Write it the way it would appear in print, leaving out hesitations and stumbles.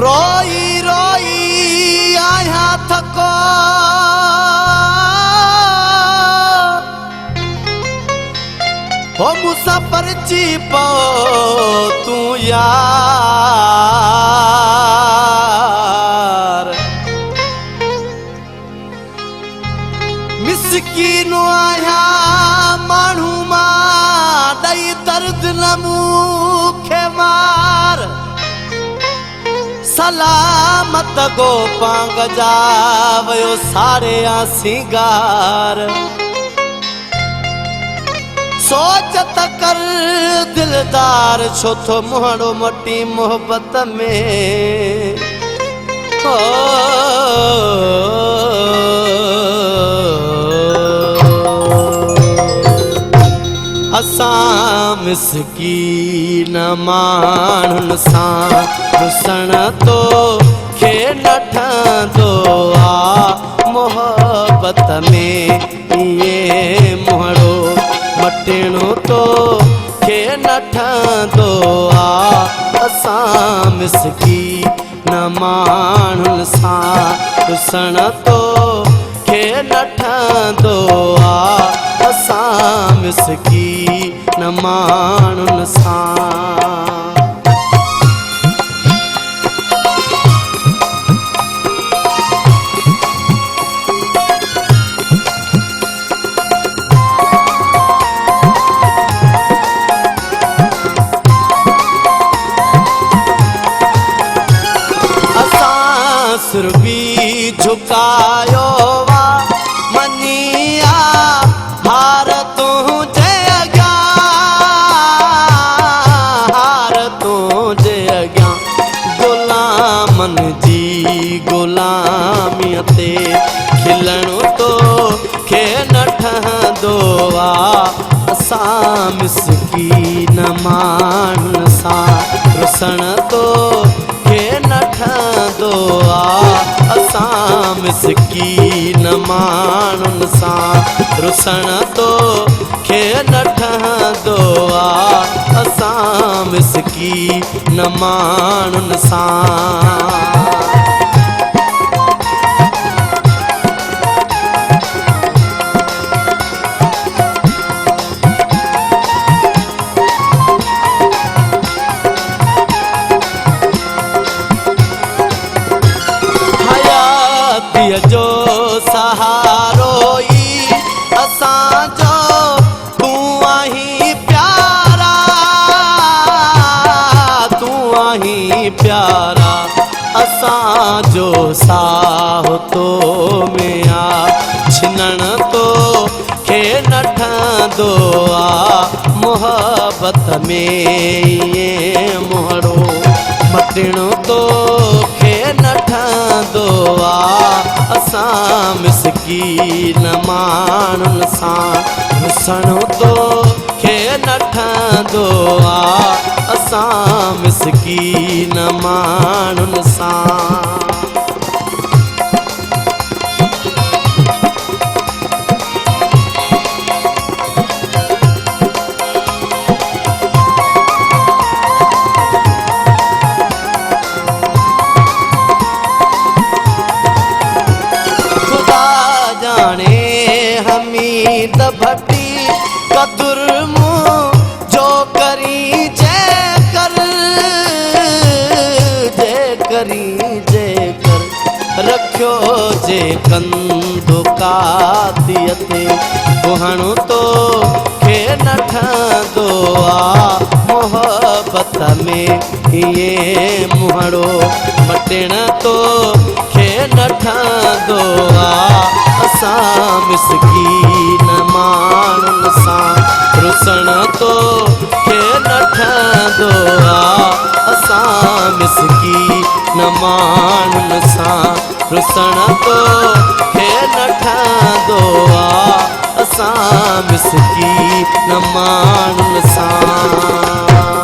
रोई रोई आया थको हो मुसाफिर ची पो तू यार मिसकीनो आया मानू मा दई दर्द नमू खे मार सलामत गो पांग जावयो सारे सिंगार सोचत कर दिलदार छो थो मोहड़ो मटी मोहब्बत में हो असां मिसकीन माण्हुनि सां रुसण तो खे न ठहंदो आ मोहब्बत में इएं मोहड़ो मटिणो तो खे न ठहंदो आ असां मिसकीन माण्हुनि सां रुसण तो खे न ठहंदो आ असां मिसकीन माण्हुनि सां सिर भी झुकायो वा मनिया हार तुझे अॻियां गुलामन जी गुलामीअ ते खिलणो तो खे न ठहंदो आ असां मिसकीन माण्हुनि सां रुसण तो खे न ठहंदो आ असां मिसकीन माण्हुनि सां रुसण तो खे न ठहंदो आ असां मिसकीन माण्हुनि सां जो सहारो ई असांजो तूं आहीं प्यारा असांजो साहो तो में आ छिनण तो खे न ठहंदो आ मोहब्बत में इएं मोहड़ो मटिणो तो खे न ठहंदो आ असां मिसकीन माण्हुनि सां रुसण तो खे न ठहंदो आ असां मिसकीन माण्हुनि सां हमीद भट्टी कदुर जो करी जे कर रखियो जे कंदो कातिय ते कुहणो तो खे न ठहंदो आ मोहब्बत में इएं मुहड़ो मटिण तो खे न ठहंदो आ असां मिसकीन माण्हुनि सां रुसण तो खे न ठहंदो आ असां मिसकीन माण्हुनि सां रुसण तो खे न ठहंदो आ असां मिसकीन माण्हुनि सां